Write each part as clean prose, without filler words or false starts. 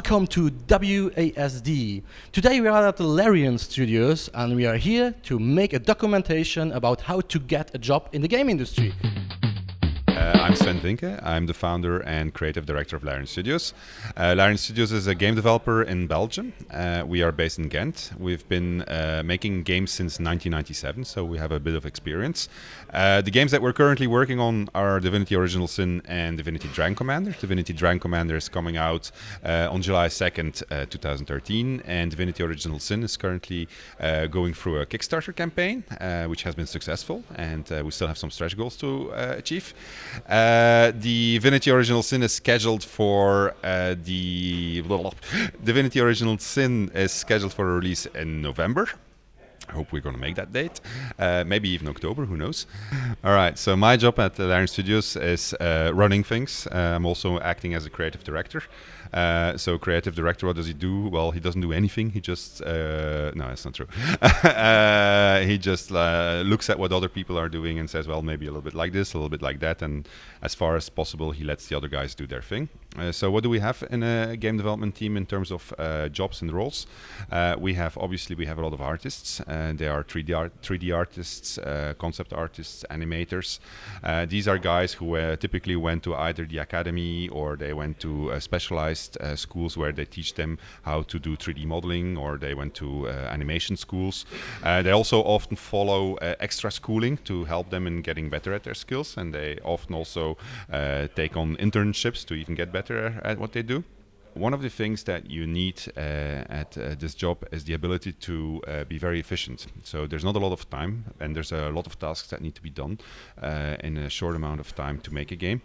Welcome to WASD. Today we are at the LARIAN Studios and we are here to make a documentation about how to get a job in the game industry. I'm Sven Vinke. I'm the founder and creative director of LARIAN Studios. LARIAN Studios is a game developer in Belgium. We are based in Ghent. We've been making games since 1997, so we have a bit of experience. The games that we're currently working on are Divinity Original Sin and Divinity Dragon Commander. Divinity Dragon Commander is coming out on July 2nd, 2013, and Divinity Original Sin is currently going through a Kickstarter campaign, which has been successful, and we still have some stretch goals to achieve. The Divinity Original Sin is scheduled for Divinity Original Sin is scheduled for a release in November. I hope we're going to make that date. Maybe even October, who knows. All right, so my job at LARIAN Studios is running things. I'm also acting as a creative director. So creative director, what does he do? Well, he doesn't do anything. He just, no, that's not true. He just looks at what other people are doing and says, well, maybe a little bit like this, a little bit like that. And as far as possible, he lets the other guys do their thing. So what do we have in a game development team in terms of jobs and roles? We have a lot of artists. They are 3D artists, concept artists, animators. These are guys who typically went to either the academy or they went to specialized schools where they teach them how to do 3D modeling, or they went to animation schools. They also often follow extra schooling to help them in getting better at their skills, and they often also take on internships to even get better at what they do. One of the things that you need at this job is the ability to be very efficient. So there's not a lot of time, and there's a lot of tasks that need to be done in a short amount of time to make a game.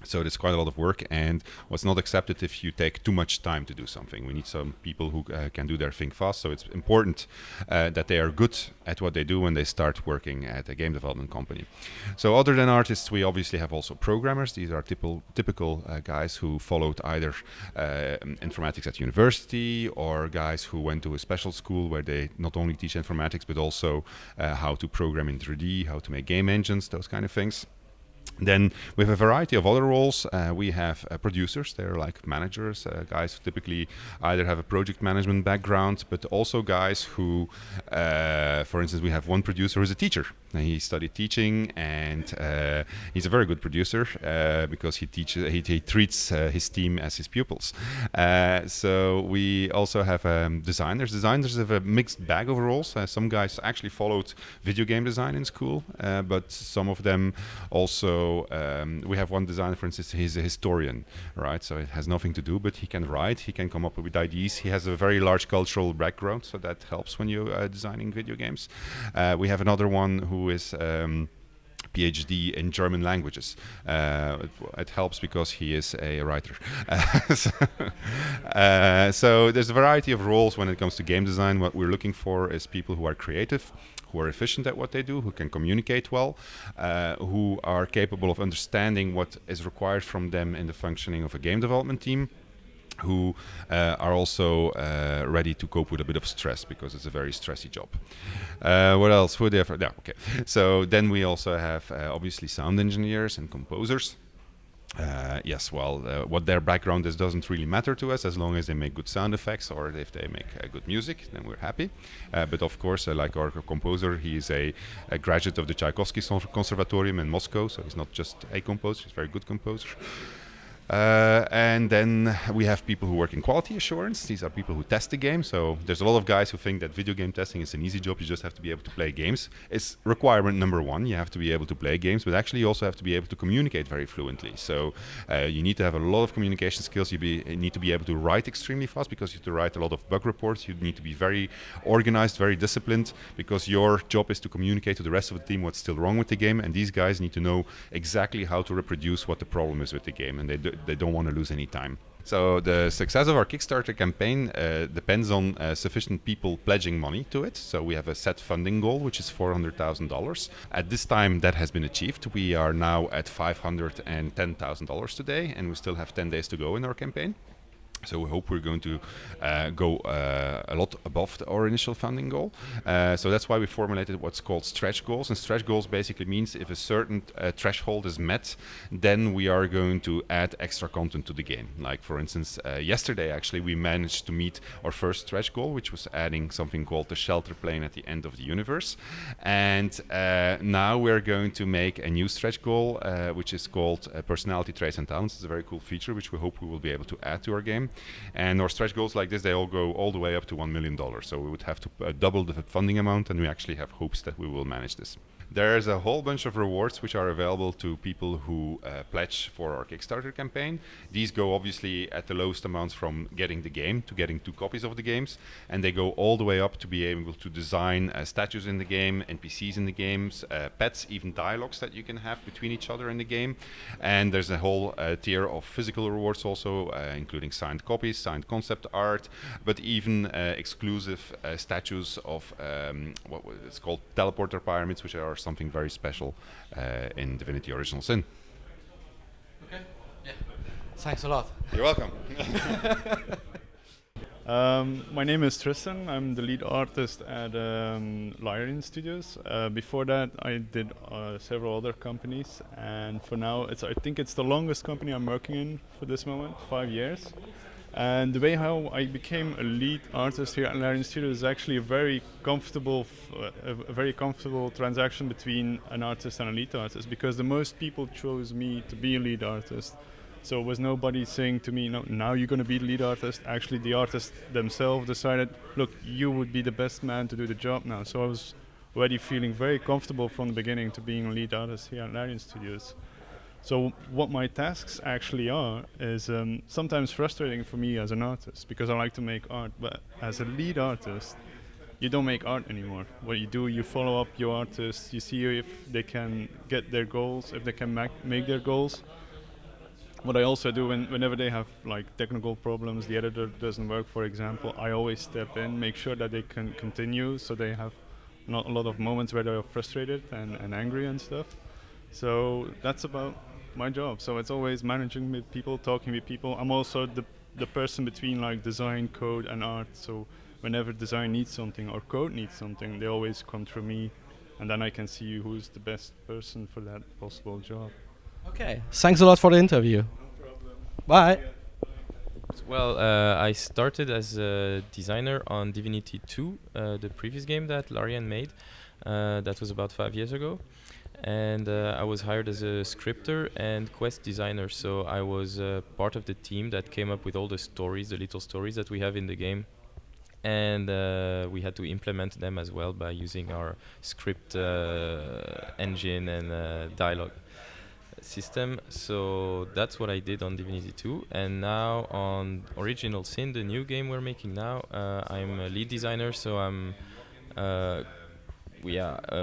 So there's quite a lot of work, and what's not accepted if you take too much time to do something. We need some people who can do their thing fast, so it's important that they are good at what they do when they start working at a game development company. So other than artists, we obviously have also programmers. These are typical guys who followed either informatics at university, or guys who went to a special school where they not only teach informatics, but also how to program in 3D, how to make game engines, those kind of things. Then we have a variety of other roles. We have producers. They're like managers, guys who typically either have a project management background, but also guys who, for instance, we have one producer who's a teacher. He studied teaching, and he's a very good producer because he treats his team as his pupils. So we also have designers. Designers have a mixed bag of roles. Some guys actually followed video game design in school, but some of them also. We have one designer, for instance, he's a historian, right? So it has nothing to do, but he can write, he can come up with ideas. He has a very large cultural background, so that helps when you're designing video games. We have another one who is PhD in German languages. It helps because he is a writer. So there's a variety of roles when it comes to game design. What we're looking for is people who are creative, who are efficient at what they do, who can communicate well, who are capable of understanding what is required from them in the functioning of a game development team, who are also ready to cope with a bit of stress, because it's a very stressy job. What else? Okay. So then we also have obviously sound engineers and composers. What their background is doesn't really matter to us, as long as they make good sound effects or if they make good music, then we're happy. But of course, like our composer, he's a graduate of the Tchaikovsky Conservatorium in Moscow, so he's not just a composer, he's a very good composer. And then we have people who work in quality assurance. These are people who test the game. So there's a lot of guys who think that video game testing is an easy job. You just have to be able to play games. It's requirement number one. You have to be able to play games, but actually you also have to be able to communicate very fluently. So you need to have a lot of communication skills. You need to be able to write extremely fast, because you have to write a lot of bug reports. You need to be very organized, very disciplined, because your job is to communicate to the rest of the team what's still wrong with the game. And these guys need to know exactly how to reproduce what the problem is with the game, and they don't want to lose any time. So the success of our Kickstarter campaign depends on sufficient people pledging money to it. So we have a set funding goal, which is $400,000. At this time, that has been achieved. We are now at $510,000 today, and we still have 10 days to go in our campaign. So we hope we're going to go a lot above our initial funding goal. So that's why we formulated what's called stretch goals. And stretch goals basically means if a certain threshold is met, then we are going to add extra content to the game. Like for instance, yesterday actually we managed to meet our first stretch goal, which was adding something called the shelter plane at the end of the universe. And now we're going to make a new stretch goal, which is called personality traits and talents. It's a very cool feature which we hope we will be able to add to our game. And our stretch goals like this, they all go all the way up to $1 million. So we would have to double the funding amount, and we actually have hopes that we will manage this. There's a whole bunch of rewards which are available to people who pledge for our Kickstarter campaign. These go obviously at the lowest amounts from getting the game to getting 2 copies of the games, and they go all the way up to be able to design statues in the game, NPCs in the games, pets, even dialogues that you can have between each other in the game. And there's a whole tier of physical rewards also, including signed copies, signed concept art, but even exclusive statues of what it's called teleporter pyramids, which are something very special in Divinity Original Sin. Okay. Yeah. Thanks a lot. You're welcome. My name is Tristan. I'm the lead artist at LARIAN Studios. Before that, I did several other companies, and for now, I think it's the longest company I'm working in for this moment, 5 years. And the way how I became a lead artist here at LARIAN Studios is actually a very comfortable transaction between an artist and a lead artist, because the most people chose me to be a lead artist. So it was nobody saying to me, no, now you're going to be the lead artist. Actually, the artists themselves decided, look, you would be the best man to do the job now. So I was already feeling very comfortable from the beginning to being a lead artist here at LARIAN Studios. So what my tasks actually are is sometimes frustrating for me as an artist, because I like to make art, but as a lead artist, you don't make art anymore. What you do, you follow up your artists, you see if they can get their goals, if they can make their goals. What I also do whenever they have like technical problems, the editor doesn't work, for example, I always step in, make sure that they can continue, so they have not a lot of moments where they're frustrated and angry and stuff. So that's about my job. So it's always managing with people, talking with people. I'm also the person between like design, code, and art. So whenever design needs something or code needs something, they always come through me, and then I can see who's the best person for that possible job. Okay. Thanks a lot for the interview. No problem. Bye. Well, I started as a designer on Divinity 2, the previous game that LARIAN made. That was about 5 years ago. And I was hired as a scripter and quest designer, so I was part of the team that came up with all the stories, the little stories that we have in the game. And we had to implement them as well by using our script engine and dialogue system. So that's what I did on Divinity 2. And now on Original Sin, the new game we're making now, I'm a lead designer, so I'm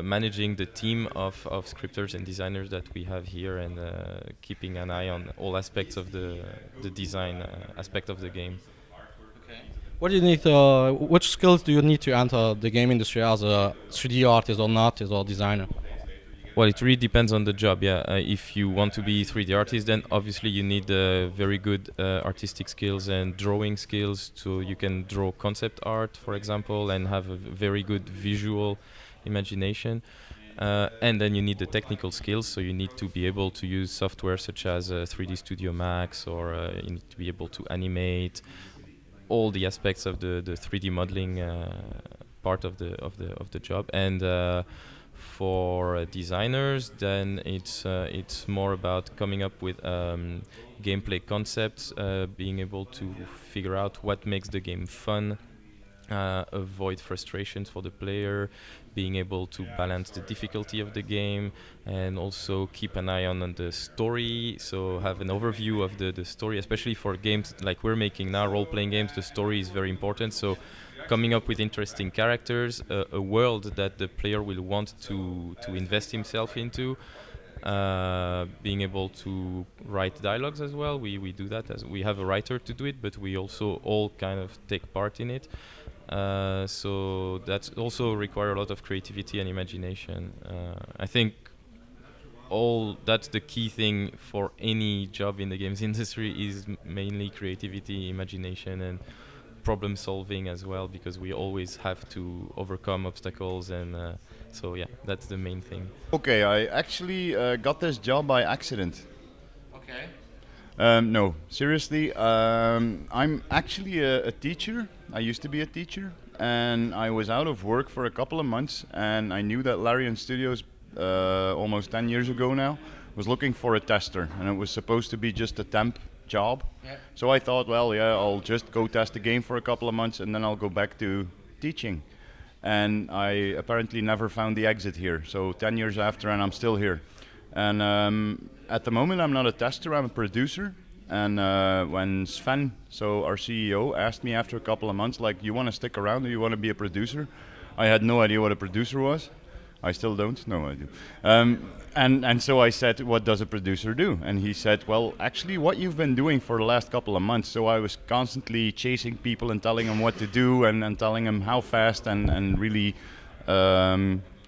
managing the team of scripters and designers that we have here, and keeping an eye on all aspects of the design aspect of the game. Okay. What do you need? Which skills do you need to enter the game industry as a 3D artist or an artist or designer? Well, it really depends on the job, yeah. If you want to be 3D artist, then obviously you need very good artistic skills and drawing skills, so you can draw concept art, for example, and have a very good visual imagination. And then you need the technical skills, so you need to be able to use software such as 3D Studio Max, or you need to be able to animate all the aspects of the 3D modeling part of the job. And for designers, then it's more about coming up with gameplay concepts, being able to figure out what makes the game fun, avoid frustrations for the player, being able to balance the difficulty of the game, and also keep an eye on the story, so have an overview of the story, especially for games like we're making now, role-playing games. The story is very important, so coming up with interesting characters, a world that the player will want to invest himself into, being able to write dialogues as well. We do that, as we have a writer to do it, but we also all kind of take part in it. So that's also require a lot of creativity and imagination. I think that's the key thing for any job in the games industry is mainly creativity, imagination, and problem solving as well, because we always have to overcome obstacles, and so yeah, that's the main thing. Okay, I actually got this job by accident. Okay. No, seriously. I'm actually a teacher. I used to be a teacher, and I was out of work for a couple of months, and I knew that LARIAN Studios, almost 10 years ago now, was looking for a tester, and it was supposed to be just a temp job. Yeah. So I thought, well, yeah, I'll just go test the game for a couple of months, and then I'll go back to teaching. And I apparently never found the exit here. So 10 years after, and I'm still here. And at the moment, I'm not a tester, I'm a producer. And when Sven, so our CEO, asked me after a couple of months, like, you want to stick around or you want to be a producer? I had no idea what a producer was. I still don't. No, I do. And so I said, what does a producer do? And he said, well, actually what you've been doing for the last couple of months. So I was constantly chasing people and telling them what to do, and telling them how fast, and really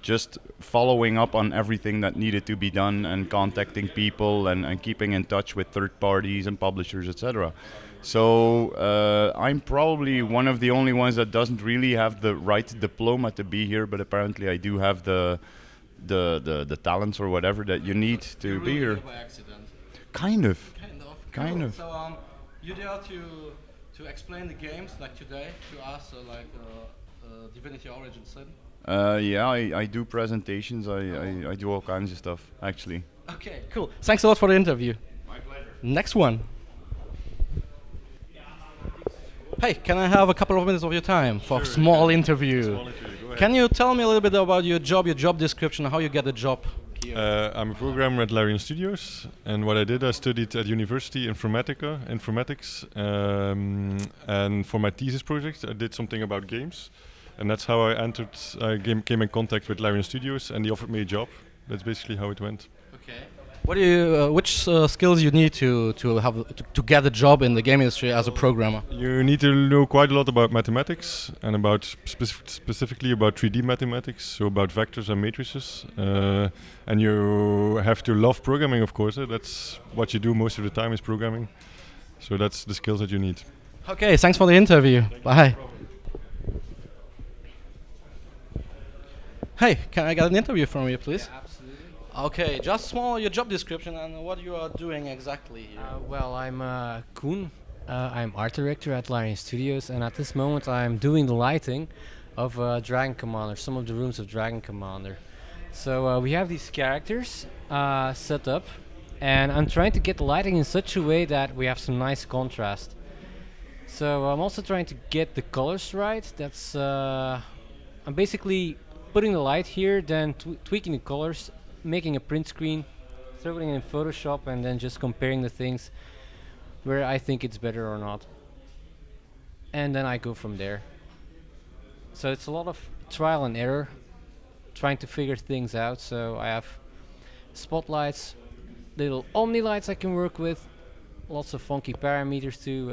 just following up on everything that needed to be done, and contacting people, and keeping in touch with third parties and publishers, etc. So I'm probably one of the only ones that doesn't really have the right diploma to be here, but apparently I do have the talents or whatever that you need to be here. By accident. Kind of. Kind Kind of. of. So you dare to explain the games like today to us, like Divinity Origin Sin? Yeah, I do presentations. I do all kinds of stuff, actually. Okay, cool. Thanks a lot for the interview. My pleasure. Next one. Hey, can I have a couple of minutes of your time for a small interview? Can you tell me a little bit about your job description, how you get a job here? I'm a programmer at LARIAN Studios, and what I did, I studied at university informatics, and for my thesis project, I did something about games, and that's how I came in contact with LARIAN Studios, and they offered me a job. That's basically how it went. Okay. What do you? Which skills you need to have to get a job in the game industry as a programmer? You need to know quite a lot about mathematics, and about specifically about 3D mathematics, so about vectors and matrices. And you have to love programming, of course. That's what you do most of the time, is programming. So that's the skills that you need. Okay, thanks for the interview. Bye. Hey, can I get an interview from you, please? Yeah, absolutely. Okay, just small your job description and what you are doing exactly here. Well, I'm Koen. I'm art director at LARIAN Studios, and at this moment I'm doing the lighting of Dragon Commander, some of the rooms of Dragon Commander. So we have these characters set up, and I'm trying to get the lighting in such a way that we have some nice contrast. So I'm also trying to get the colors right. That's I'm basically putting the light here, then tweaking the colors, making a print screen, throwing it in Photoshop, and then just comparing the things where I think it's better or not. And then I go from there. So it's a lot of trial and error, trying to figure things out. So I have spotlights, little omni lights I can work with, lots of funky parameters too.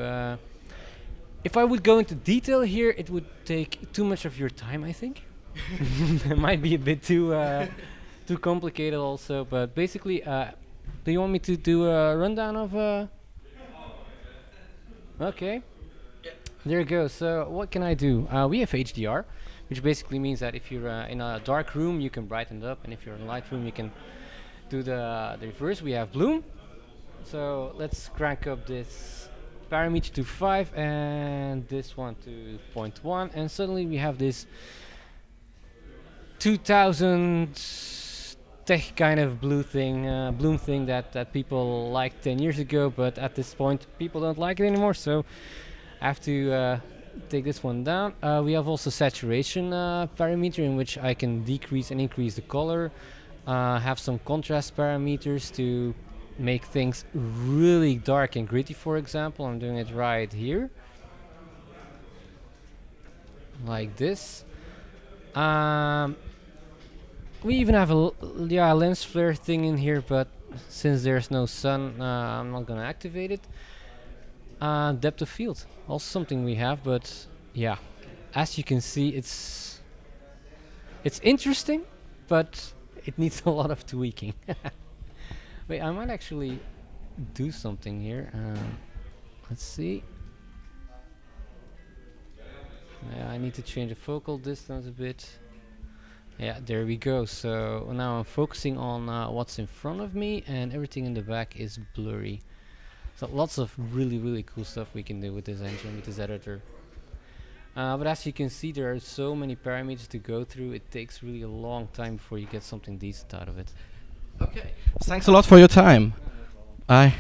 If I would go into detail here, it would take too much of your time, I think. It might be a bit too complicated also, but basically, do you want me to do a rundown of? Okay, there you go. So what can I do? We have HDR, which basically means that if you're in a dark room, you can brighten it up, and if you're in a light room, you can do the reverse. We have bloom. So let's crank up this parameter to 5 and this one to 0.1, and suddenly we have this 2000 tech kind of bloom thing that people liked 10 years ago, but at this point people don't like it anymore, so I have to take this one down. We have also saturation parameter, in which I can decrease and increase the color, have some contrast parameters to make things really dark and gritty. For example, I'm doing it right here like this. We even have a lens flare thing in here, but since there's no sun, I'm not gonna activate it. Depth of field, also something we have, but yeah, as you can see, it's interesting, but it needs a lot of tweaking. Wait, I might actually do something here. Let's see. Yeah, I need to change the focal distance a bit. Yeah, there we go. So now I'm focusing on what's in front of me, and everything in the back is blurry. So lots of really cool stuff we can do with this engine, with this editor. But as you can see, there are so many parameters to go through. It takes really a long time before you get something decent out of it. Okay. Thanks a lot for your time. Bye.